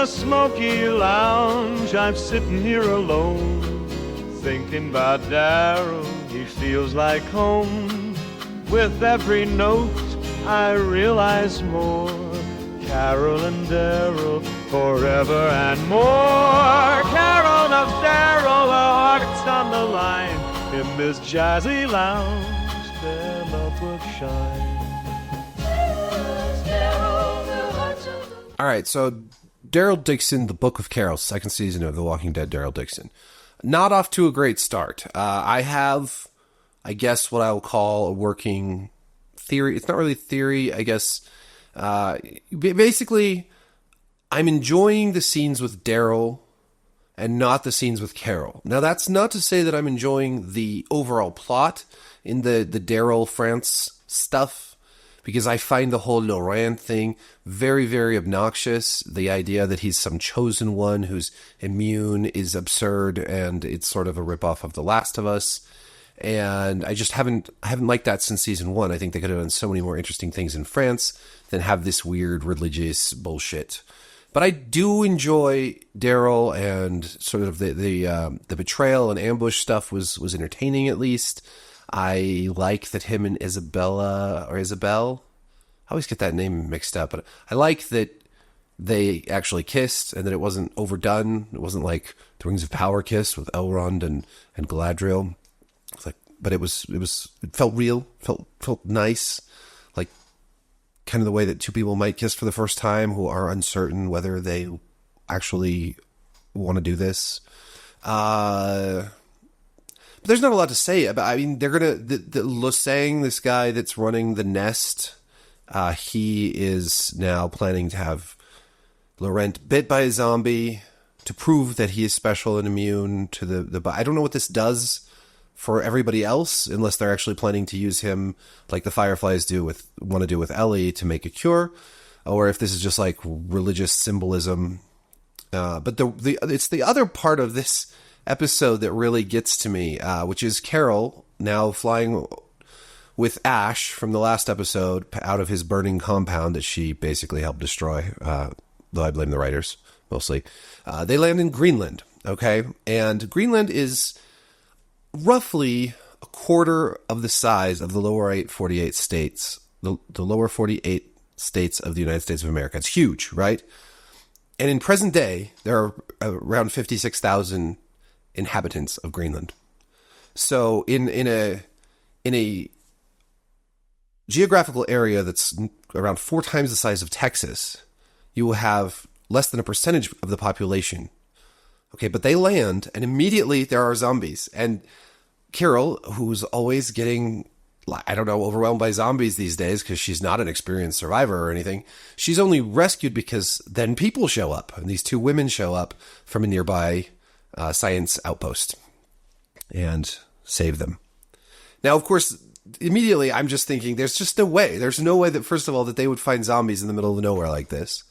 the smoky lounge, I'm sitting here alone, thinking about Daryl, he feels like home. With every note I realize more, Carol and Daryl, forever and more. Carol of Daryl, our hearts on the line, in this jazzy lounge, their love will shine. All right, so DARYL DIXON, The Book of Carol, second season of The Walking Dead, DARYL DIXON. Not off to a great start. I have, I guess, what I will call a working theory. It's not really theory, I guess. Basically, I'm enjoying the scenes with Daryl and not the scenes with Carol. Now, that's not to say that I'm enjoying the overall plot in the Daryl France stuff, because I find the whole Laurent thing very, very obnoxious. The idea that he's some chosen one who's immune is absurd, and it's sort of a ripoff of The Last of Us. And I just haven't liked that since season 1. I think they could have done so many more interesting things in France than have this weird religious bullshit. But I do enjoy Daryl, and sort of the betrayal and ambush stuff was entertaining, at least. I like that him and Isabella, or Isabel, I always get that name mixed up, but I like that they actually kissed and that it wasn't overdone. It wasn't like the Rings of Power kiss with Elrond and Galadriel. It's like, but it felt real, felt nice, like kind of the way that two people might kiss for the first time who are uncertain whether they actually want to do this. But there's not a lot to say about. I mean, they're gonna Lusang, this guy that's running the nest. He is now planning to have Laurent bit by a zombie to prove that he is special and immune to the. I don't know what this does for everybody else, unless they're actually planning to use him like the Fireflies want to do with Ellie to make a cure, or if this is just like religious symbolism. But it's the other part of this episode that really gets to me, which is Carol now flying with Ash from the last episode out of his burning compound that she basically helped destroy, though I blame the writers mostly. They land in Greenland, okay? And Greenland is roughly a quarter of the size of the lower 48 states, the lower 48 states of the United States of America. It's huge, right? And in present day, there are around 56,000 inhabitants of Greenland. So in a geographical area that's around 4 times the size of Texas, you will have less than a percentage of the population. Okay, but they land, and immediately there are zombies. And Carol, who's always getting, I don't know, overwhelmed by zombies these days because she's not an experienced survivor or anything, she's only rescued because then people show up, and these 2 women show up from a nearby science outpost and save them. Now, of course, immediately I'm just thinking there's just no way. There's no way that, first of all, that they would find zombies in the middle of nowhere like this.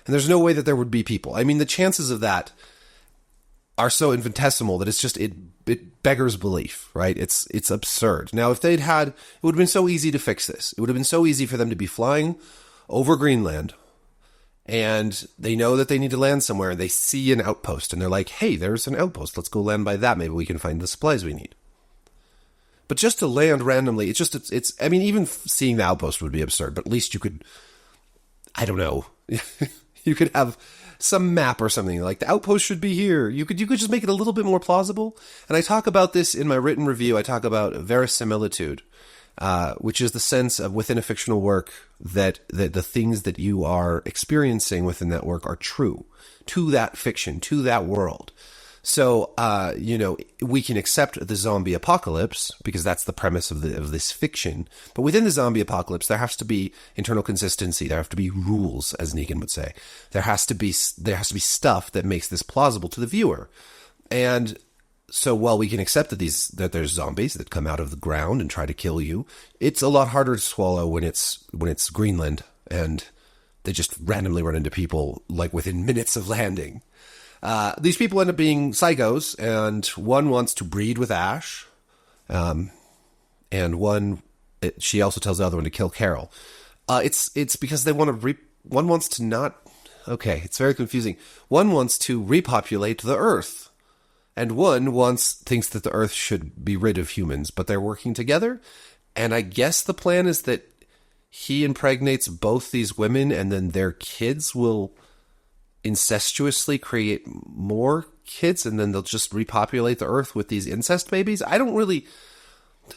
And there's no way that there would be people. I mean, the chances of that are so infinitesimal that it's just, it beggars belief, right? It's absurd. Now, if they'd had, it would have been so easy to fix this. It would have been so easy for them to be flying over Greenland, and they know that they need to land somewhere, and they see an outpost, and they're like, hey, there's an outpost. Let's go land by that. Maybe we can find the supplies we need. But just to land randomly, it's I mean, even seeing the outpost would be absurd, but at least you could, I don't know, you could have some map or something, like the outpost should be here. You could just make it a little bit more plausible. And I talk about this in my written review. I talk about verisimilitude, which is the sense of within a fictional work that the things that you are experiencing within that work are true to that fiction, to that world. So, we can accept the zombie apocalypse because that's the premise of this fiction. But within the zombie apocalypse, there has to be internal consistency. There have to be rules, as Negan would say. There has to be stuff that makes this plausible to the viewer. And so while we can accept that there's zombies that come out of the ground and try to kill you, it's a lot harder to swallow when it's Greenland and they just randomly run into people like within minutes of landing. These people end up being psychos, and one wants to breed with Ash, and she also tells the other one to kill Carol. It's because they want to one wants to not Okay, it's very confusing. One wants to repopulate the Earth, and one thinks that the Earth should be rid of humans, but they're working together. And I guess the plan is that he impregnates both these women, and then their kids will incestuously create more kids, and then they'll just repopulate the Earth with these incest babies. I don't really...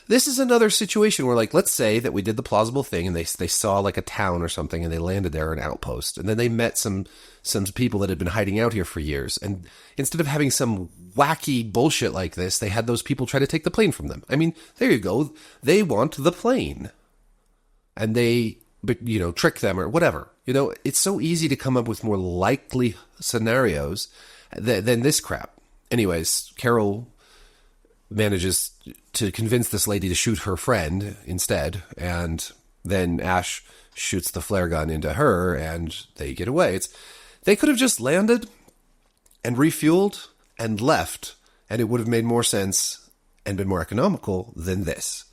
This is another situation where, like, let's say that we did the plausible thing and they saw, like, a town or something and they landed there, an outpost, and then they met some people that had been hiding out here for years. And instead of having some wacky bullshit like this, they had those people try to take the plane from them. I mean, there you go. They want the plane. And they, trick them or whatever. It's so easy to come up with more likely scenarios than this crap. Anyways, Carol manages to convince this lady to shoot her friend instead, and then Ash shoots the flare gun into her, and they get away. They could have just landed and refueled and left, and it would have made more sense and been more economical than this.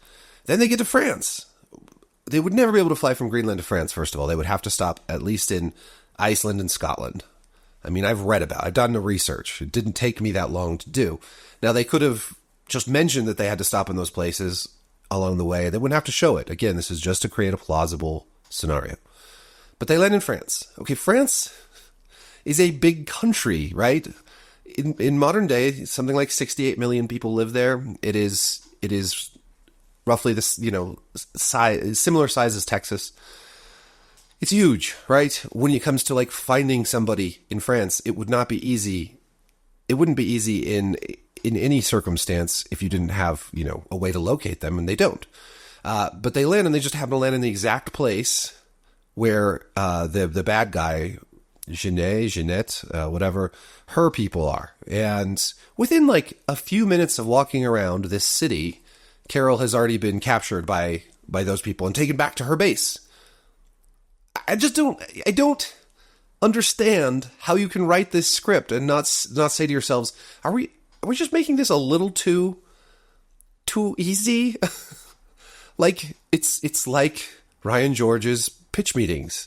Then they get to France. They would never be able to fly from Greenland to France, first of all. They would have to stop at least in Iceland and Scotland. I mean, I've done the research. It didn't take me that long to do. Now, they could have just mentioned that they had to stop in those places along the way. They wouldn't have to show it. Again, this is just to create a plausible scenario. But they land in France. Okay, France is a big country, right? In modern day, something like 68 million people live there. It is roughly this, size, similar size as Texas. It's huge, right? When it comes to like finding somebody in France, it would not be easy. It wouldn't be easy in any circumstance if you didn't have, a way to locate them, and they don't. But they land, and they just happen to land in the exact place where the bad guy, Jeanette, whatever, her people are. And within like a few minutes of walking around this city, Carol has already been captured by those people and taken back to her base. I don't understand how you can write this script and not say to yourselves, are we just making this a little too easy? Like it's like Ryan George's pitch meetings.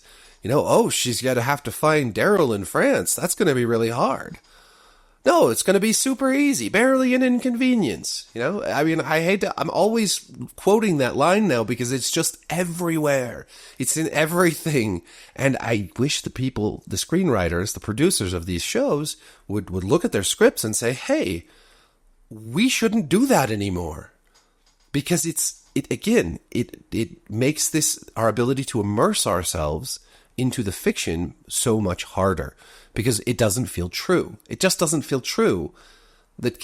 She's got to have to find Daryl in France. That's going to be really hard. No, it's going to be super easy, barely an inconvenience. I mean, I'm always quoting that line now because it's just everywhere. It's in everything. And I wish the screenwriters, the producers of these shows would look at their scripts and say, hey, we shouldn't do that anymore. Because it makes this, our ability to immerse ourselves into the fiction so much harder. Because it doesn't feel true. It just doesn't feel true.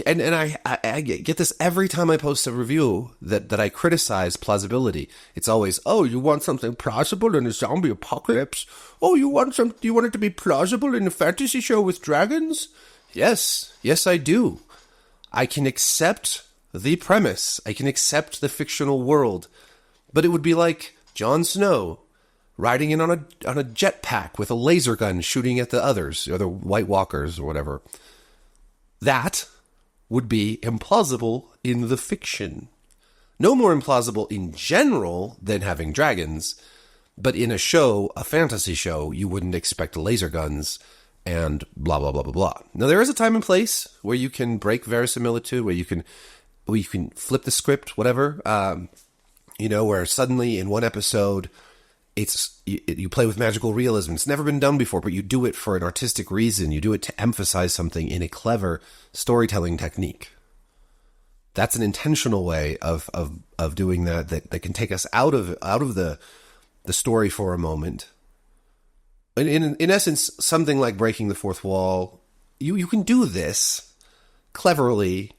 And I get this every time I post a review that I criticize plausibility. It's always, oh, you want something plausible in a zombie apocalypse? Oh, you want it to be plausible in a fantasy show with dragons? Yes, I do. I can accept the premise. I can accept the fictional world. But it would be like Jon Snow riding in on a jetpack with a laser gun shooting at the others, or the White Walkers or whatever. That would be implausible in the fiction. No more implausible in general than having dragons, but in a show, a fantasy show, you wouldn't expect laser guns and blah, blah, blah, blah, blah. Now, there is a time and place where you can break verisimilitude, where you can flip the script, whatever, where suddenly in one episode, you play with magical realism. It's never been done before, but you do it for an artistic reason. You do it to emphasize something in a clever storytelling technique. That's an intentional way of doing that can take us out of the story for a moment. In essence, something like breaking the fourth wall, you can do this cleverly.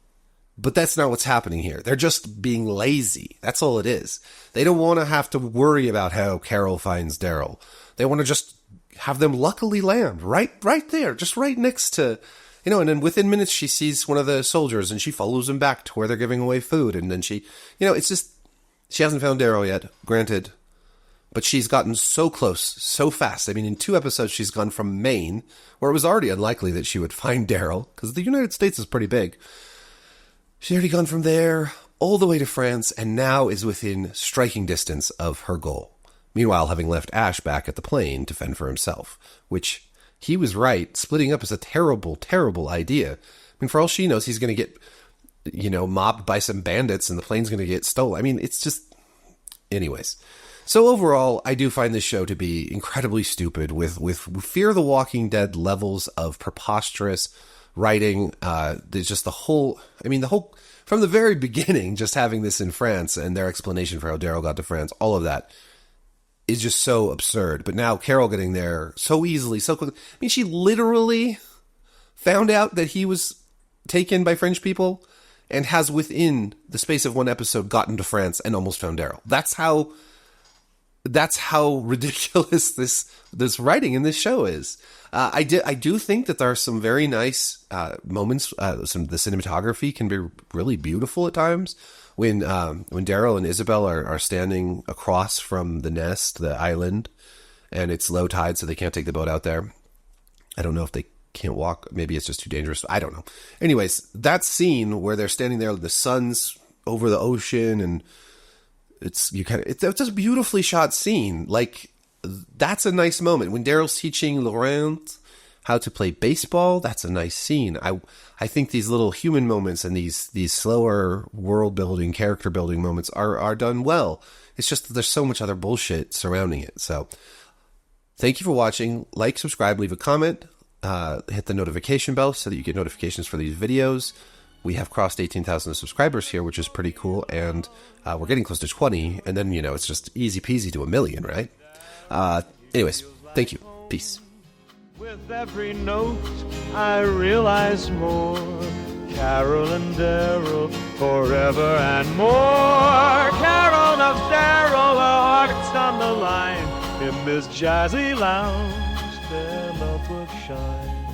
But that's not what's happening here. They're just being lazy. That's all it is. They don't want to have to worry about how Carol finds Daryl. They want to just have them luckily land right there, just right next to, and then within minutes she sees one of the soldiers and she follows him back to where they're giving away food. And then she, it's just, she hasn't found Daryl yet, granted, but she's gotten so close, so fast. I mean, in 2 episodes, she's gone from Maine, where it was already unlikely that she would find Daryl, because the United States is pretty big. She's already gone from there all the way to France, and now is within striking distance of her goal. Meanwhile, having left Ash back at the plane to fend for himself, which he was right. Splitting up is a terrible, terrible idea. I mean, for all she knows, he's going to get, mobbed by some bandits and the plane's going to get stolen. I mean, it's just... Anyways. So overall, I do find this show to be incredibly stupid with Fear the Walking Dead levels of preposterous writing. There's just the whole... From the very beginning, just having this in France and their explanation for how Daryl got to France, all of that is just so absurd. But now Carol getting there so easily, so quickly. I mean, she literally found out that he was taken by French people and has within the space of one episode gotten to France and almost found Daryl. That's how ridiculous this writing in this show is. I do think that there are some very nice moments. The cinematography can be really beautiful at times. When Daryl and Isabel are standing across from the nest, the island, and it's low tide, so they can't take the boat out there. I don't know if they can't walk. Maybe it's just too dangerous. I don't know. Anyways, that scene where they're standing there, the sun's over the ocean, and it's just a beautifully shot scene. Like, that's a nice moment. When Daryl's teaching Laurent how to play baseball, that's a nice scene. I think these little human moments and these slower world building, character building moments are done well. It's just that there's so much other bullshit surrounding it. So thank you for watching. Like, subscribe, leave a comment, hit the notification bell so that you get notifications for these videos. We have crossed 18,000 subscribers here, which is pretty cool, and we're getting close to 20, and then, it's just easy peasy to 1 million, right? Anyways, thank you. Peace. With every note, I realize more. Carol and Daryl, forever and more. Carol of Daryl, our hearts on the line. In this jazzy lounge, their love will shine.